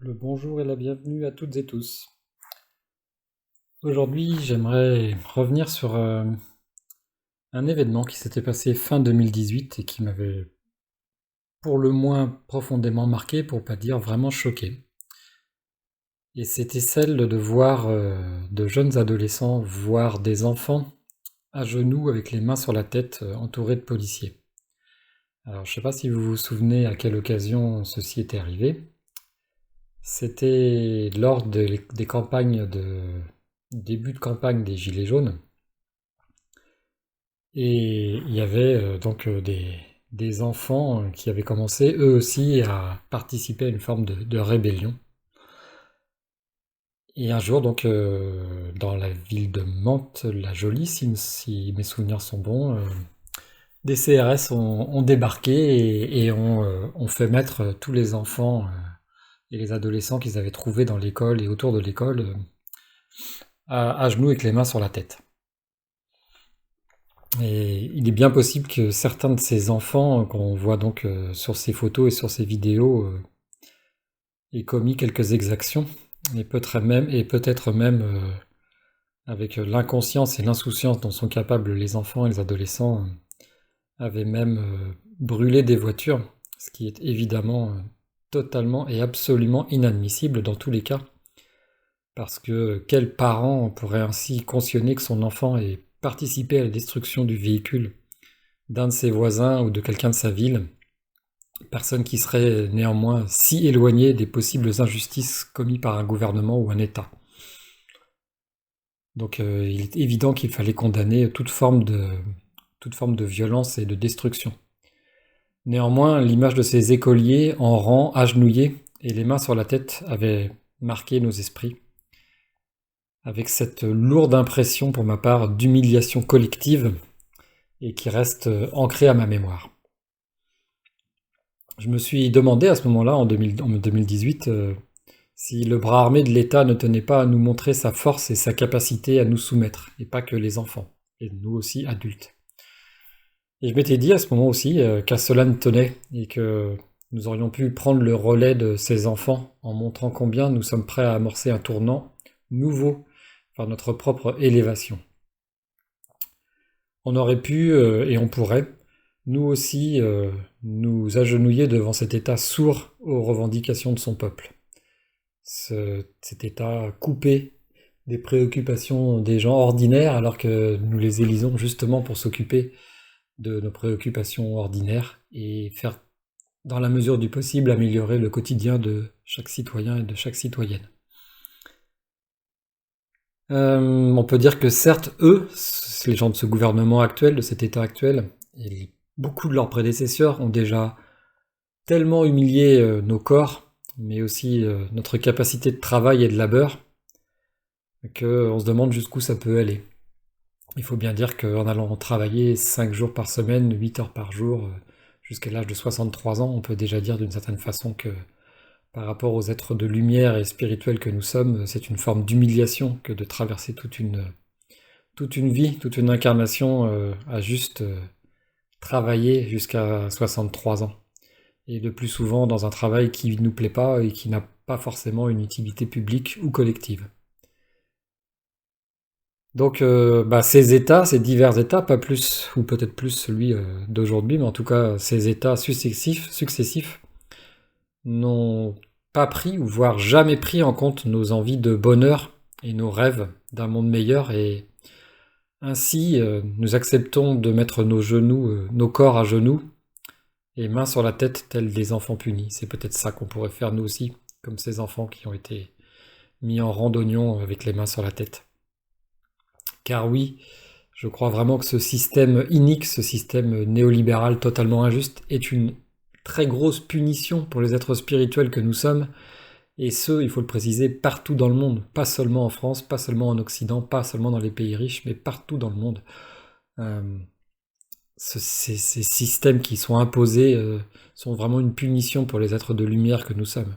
Le bonjour et la bienvenue à toutes et tous. Aujourd'hui, j'aimerais revenir sur un événement qui s'était passé fin 2018 et qui m'avait pour le moins profondément marqué, pour pas dire vraiment choqué. Et c'était celle de voir de jeunes adolescents voir des enfants à genoux avec les mains sur la tête entourés de policiers. Alors, je ne sais pas si vous vous souvenez à quelle occasion ceci était arrivé. C'était lors des campagnes début de campagne des Gilets jaunes. Et il y avait des enfants qui avaient commencé eux aussi à participer à une forme de rébellion. Et un jour, dans la ville de Mantes-la-Jolie, si mes souvenirs sont bons, des CRS ont débarqué et ont fait mettre tous les enfants et les adolescents qu'ils avaient trouvés dans l'école et autour de l'école à genoux avec les mains sur la tête. Et il est bien possible que certains de ces enfants qu'on voit sur ces photos et sur ces vidéos aient commis quelques exactions, et peut-être même avec l'inconscience et l'insouciance dont sont capables les enfants et les adolescents, avaient même brûlé des voitures, ce qui est évidemment totalement et absolument inadmissible dans tous les cas, parce que quel parent pourrait ainsi cautionner que son enfant ait participé à la destruction du véhicule d'un de ses voisins ou de quelqu'un de sa ville, personne qui serait néanmoins si éloignée des possibles injustices commises par un gouvernement ou un État. Donc il est évident qu'il fallait condamner toute forme de violence et de destruction. Néanmoins, l'image de ces écoliers en rang, agenouillés et les mains sur la tête avait marqué nos esprits, avec cette lourde impression pour ma part d'humiliation collective et qui reste ancrée à ma mémoire. Je me suis demandé à ce moment-là, en 2018, si le bras armé de l'État ne tenait pas à nous montrer sa force et sa capacité à nous soumettre, et pas que les enfants, et nous aussi adultes. Et je m'étais dit à ce moment aussi qu'à cela ne tenait, et que nous aurions pu prendre le relais de ces enfants en montrant combien nous sommes prêts à amorcer un tournant nouveau vers notre propre élévation. On aurait pu, et on pourrait, nous aussi, nous agenouiller devant cet État sourd aux revendications de son peuple. Cet État coupé des préoccupations des gens ordinaires, alors que nous les élisons justement pour s'occuper de nos préoccupations ordinaires et faire, dans la mesure du possible, améliorer le quotidien de chaque citoyen et de chaque citoyenne. On peut dire que certes, eux, les gens de ce gouvernement actuel, de cet État actuel, et beaucoup de leurs prédécesseurs ont déjà tellement humilié nos corps, mais aussi notre capacité de travail et de labeur, qu'on se demande jusqu'où ça peut aller. Il faut bien dire qu'en allant travailler 5 jours par semaine, 8 heures par jour, jusqu'à l'âge de 63 ans, on peut déjà dire d'une certaine façon que par rapport aux êtres de lumière et spirituels que nous sommes, c'est une forme d'humiliation que de traverser toute une vie, toute une incarnation à juste travailler jusqu'à 63 ans. Et le plus souvent dans un travail qui ne nous plaît pas et qui n'a pas forcément une utilité publique ou collective. Donc ces états, ces divers états, pas plus, ou peut-être plus celui d'aujourd'hui, mais en tout cas ces états successifs n'ont pas pris, ou voire jamais pris en compte nos envies de bonheur et nos rêves d'un monde meilleur, et ainsi nous acceptons de mettre nos corps à genoux, et mains sur la tête tels des enfants punis. C'est peut-être ça qu'on pourrait faire nous aussi, comme ces enfants qui ont été mis en rang d'oignons avec les mains sur la tête. Car oui, je crois vraiment que ce système inique, ce système néolibéral totalement injuste, est une très grosse punition pour les êtres spirituels que nous sommes, et ce, il faut le préciser, partout dans le monde, pas seulement en France, pas seulement en Occident, pas seulement dans les pays riches, mais partout dans le monde. Euh, ces systèmes qui sont imposés sont vraiment une punition pour les êtres de lumière que nous sommes.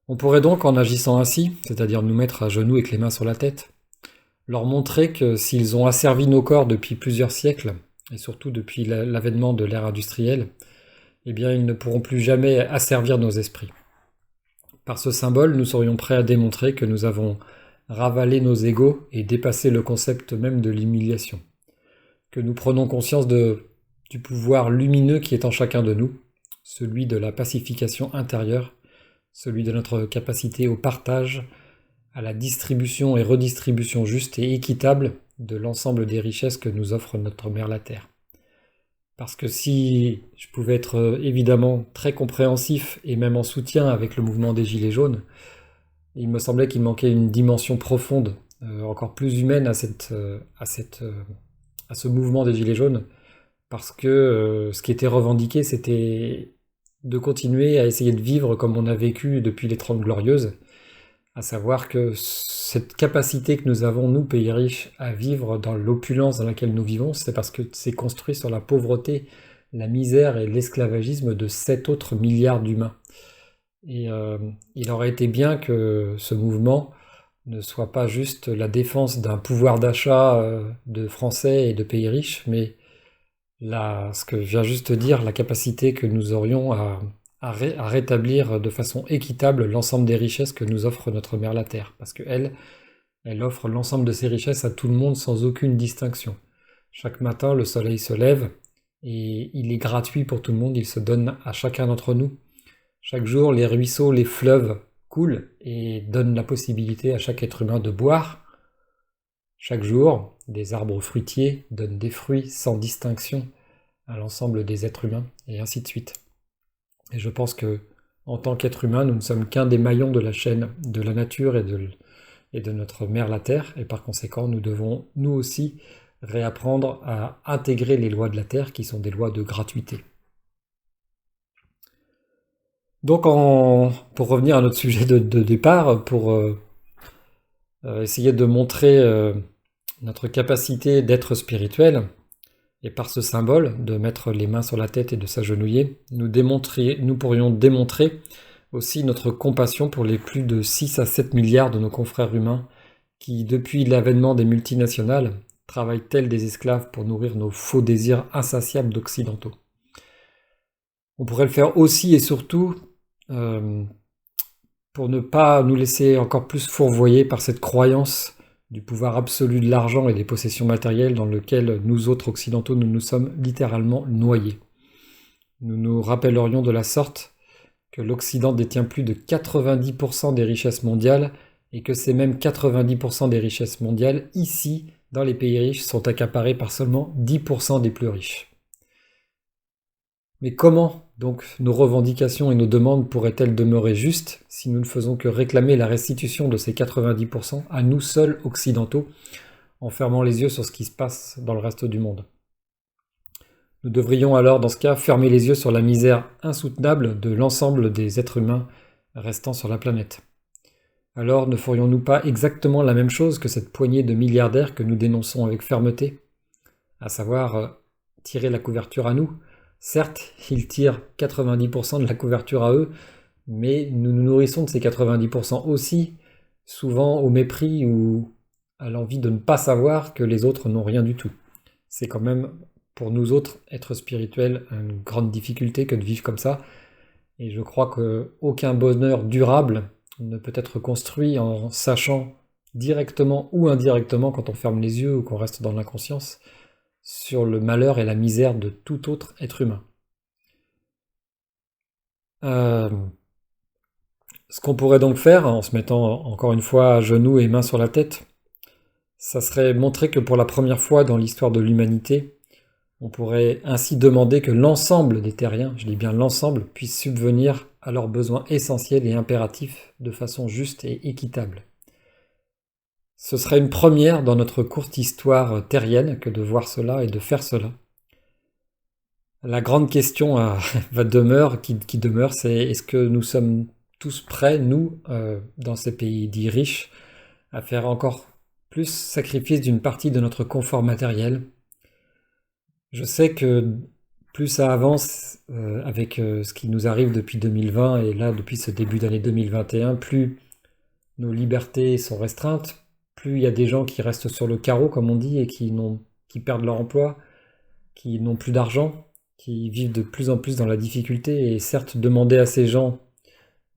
On pourrait donc, en agissant ainsi, c'est-à-dire nous mettre à genoux avec les mains sur la tête, leur montrer que s'ils ont asservi nos corps depuis plusieurs siècles, et surtout depuis l'avènement de l'ère industrielle, eh bien ils ne pourront plus jamais asservir nos esprits. Par ce symbole, nous serions prêts à démontrer que nous avons ravalé nos égos et dépassé le concept même de l'humiliation, que nous prenons conscience du pouvoir lumineux qui est en chacun de nous, celui de la pacification intérieure, celui de notre capacité au partage, à la distribution et redistribution juste et équitable de l'ensemble des richesses que nous offre notre mère la Terre. Parce que si je pouvais être évidemment très compréhensif et même en soutien avec le mouvement des Gilets jaunes, il me semblait qu'il manquait une dimension profonde, encore plus humaine à ce mouvement des Gilets jaunes, parce que ce qui était revendiqué, c'était de continuer à essayer de vivre comme on a vécu depuis les 30 Glorieuses, à savoir que cette capacité que nous avons, nous, pays riches, à vivre dans l'opulence dans laquelle nous vivons, c'est parce que c'est construit sur la pauvreté, la misère et l'esclavagisme de 7 autres milliards d'humains. Et il aurait été bien que ce mouvement ne soit pas juste la défense d'un pouvoir d'achat de Français et de pays riches, mais ce que je viens juste de dire, la capacité que nous aurions à rétablir de façon équitable l'ensemble des richesses que nous offre notre mère la Terre. Parce qu'elle, elle offre l'ensemble de ses richesses à tout le monde sans aucune distinction. Chaque matin, le soleil se lève et il est gratuit pour tout le monde, il se donne à chacun d'entre nous. Chaque jour, les ruisseaux, les fleuves coulent et donnent la possibilité à chaque être humain de boire. Chaque jour, des arbres fruitiers donnent des fruits sans distinction à l'ensemble des êtres humains, et ainsi de suite. Et je pense que, en tant qu'être humain, nous ne sommes qu'un des maillons de la chaîne de la nature et de notre mère la Terre, et par conséquent, nous devons, nous aussi, réapprendre à intégrer les lois de la Terre, qui sont des lois de gratuité. Donc, pour revenir à notre sujet de départ, pour essayer de montrer notre capacité d'être spirituel, et par ce symbole, de mettre les mains sur la tête et de s'agenouiller, nous pourrions démontrer aussi notre compassion pour les plus de 6 à 7 milliards de nos confrères humains qui, depuis l'avènement des multinationales, travaillent tels des esclaves pour nourrir nos faux désirs insatiables d'occidentaux. On pourrait le faire aussi et surtout pour ne pas nous laisser encore plus fourvoyer par cette croyance du pouvoir absolu de l'argent et des possessions matérielles dans lequel nous autres occidentaux nous sommes littéralement noyés. Nous nous rappellerions de la sorte que l'Occident détient plus de 90% des richesses mondiales et que ces mêmes 90% des richesses mondiales, ici, dans les pays riches, sont accaparées par seulement 10% des plus riches. Mais comment donc nos revendications et nos demandes pourraient-elles demeurer justes si nous ne faisons que réclamer la restitution de ces 90% à nous seuls occidentaux, en fermant les yeux sur ce qui se passe dans le reste du monde? Nous devrions alors, dans ce cas, fermer les yeux sur la misère insoutenable de l'ensemble des êtres humains restant sur la planète. Alors ne ferions-nous pas exactement la même chose que cette poignée de milliardaires que nous dénonçons avec fermeté, à savoir tirer la couverture à nous? Certes, ils tirent 90% de la couverture à eux, mais nous nous nourrissons de ces 90% aussi, souvent au mépris ou à l'envie de ne pas savoir que les autres n'ont rien du tout. C'est quand même, pour nous autres, être spirituel, une grande difficulté que de vivre comme ça, et je crois qu'aucun bonheur durable ne peut être construit en sachant directement ou indirectement, quand on ferme les yeux ou qu'on reste dans l'inconscience, sur le malheur et la misère de tout autre être humain. Ce qu'on pourrait donc faire, en se mettant encore une fois à genoux et mains sur la tête, ça serait montrer que pour la première fois dans l'histoire de l'humanité, on pourrait ainsi demander que l'ensemble des terriens, je dis bien l'ensemble, puisse subvenir à leurs besoins essentiels et impératifs de façon juste et équitable. Ce serait une première dans notre courte histoire terrienne que de voir cela et de faire cela. La grande question qui demeure, c'est est-ce que nous sommes tous prêts, nous, dans ces pays dits riches, à faire encore plus sacrifice d'une partie de notre confort matériel? Je sais que plus ça avance avec ce qui nous arrive depuis 2020 et là depuis ce début d'année 2021, plus nos libertés sont restreintes, plus il y a des gens qui restent sur le carreau, comme on dit, et qui perdent leur emploi, qui n'ont plus d'argent, qui vivent de plus en plus dans la difficulté. Et certes, demander à ces gens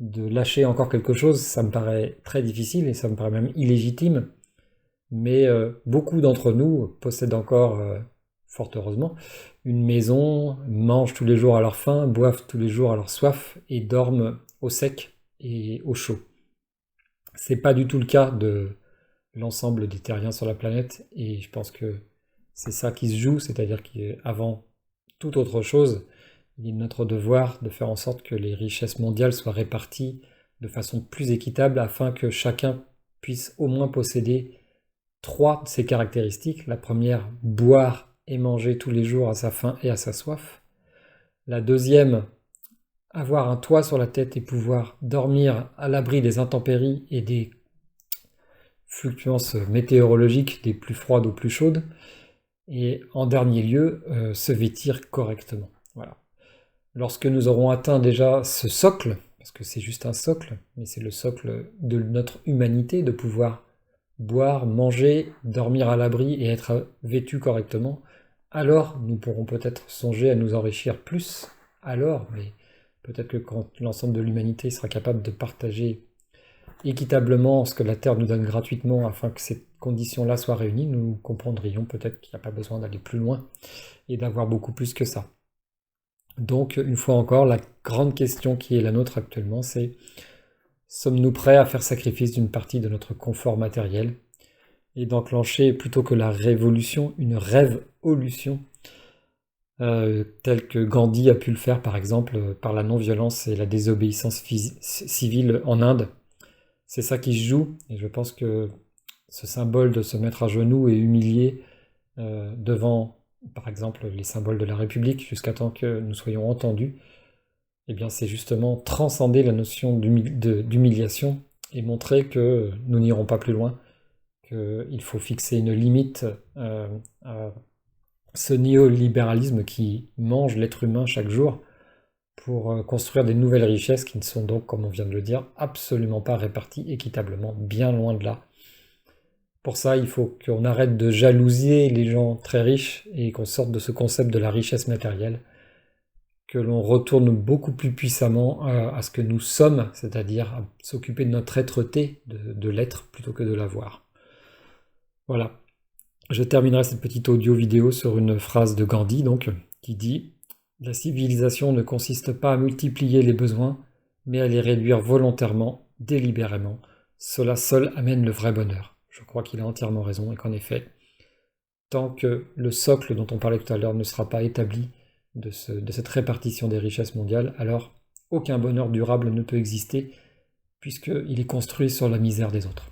de lâcher encore quelque chose, ça me paraît très difficile et ça me paraît même illégitime. Mais beaucoup d'entre nous possèdent encore, fort heureusement, une maison, mangent tous les jours à leur faim, boivent tous les jours à leur soif et dorment au sec et au chaud. C'est pas du tout le cas de l'ensemble des terriens sur la planète et je pense que c'est ça qui se joue, c'est-à-dire qu'avant toute autre chose, il est de notre devoir de faire en sorte que les richesses mondiales soient réparties de façon plus équitable afin que chacun puisse au moins posséder trois de ces caractéristiques. La première, boire et manger tous les jours à sa faim et à sa soif. La deuxième, avoir un toit sur la tête et pouvoir dormir à l'abri des intempéries et des fluctuances météorologiques des plus froides aux plus chaudes. Et en dernier lieu, se vêtir correctement. Voilà. Lorsque nous aurons atteint déjà ce socle, parce que c'est juste un socle, mais c'est le socle de notre humanité, de pouvoir boire, manger, dormir à l'abri et être vêtu correctement, alors nous pourrons peut-être songer à nous enrichir plus, alors, mais peut-être que quand l'ensemble de l'humanité sera capable de partager équitablement ce que la Terre nous donne gratuitement afin que ces conditions-là soient réunies, nous comprendrions peut-être qu'il n'y a pas besoin d'aller plus loin et d'avoir beaucoup plus que ça. Donc, une fois encore, la grande question qui est la nôtre actuellement, c'est: sommes-nous prêts à faire sacrifice d'une partie de notre confort matériel et d'enclencher, plutôt que la révolution, une rêve-olution, telle que Gandhi a pu le faire par exemple par la non-violence et la désobéissance civile en Inde? C'est ça qui se joue, et je pense que ce symbole de se mettre à genoux et humilier devant, par exemple, les symboles de la République, jusqu'à temps que nous soyons entendus, eh bien c'est justement transcender la notion d'humiliation et montrer que nous n'irons pas plus loin, qu'il faut fixer une limite à ce néolibéralisme qui mange l'être humain chaque jour pour construire des nouvelles richesses qui ne sont donc, comme on vient de le dire, absolument pas réparties équitablement, bien loin de là. Pour ça, il faut qu'on arrête de jalouser les gens très riches et qu'on sorte de ce concept de la richesse matérielle, que l'on retourne beaucoup plus puissamment à ce que nous sommes, c'est-à-dire à s'occuper de notre être-té, de l'être plutôt que de l'avoir. Voilà. Je terminerai cette petite audio-vidéo sur une phrase de Gandhi, donc, qui dit: la civilisation ne consiste pas à multiplier les besoins, mais à les réduire volontairement, délibérément. Cela seul amène le vrai bonheur. Je crois qu'il a entièrement raison et qu'en effet, tant que le socle dont on parlait tout à l'heure ne sera pas établi de cette répartition des richesses mondiales, alors aucun bonheur durable ne peut exister puisqu'il est construit sur la misère des autres.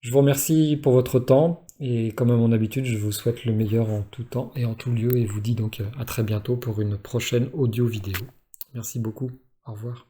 Je vous remercie pour votre temps et comme à mon habitude, je vous souhaite le meilleur en tout temps et en tout lieu et vous dis donc à très bientôt pour une prochaine audio-vidéo. Merci beaucoup, au revoir.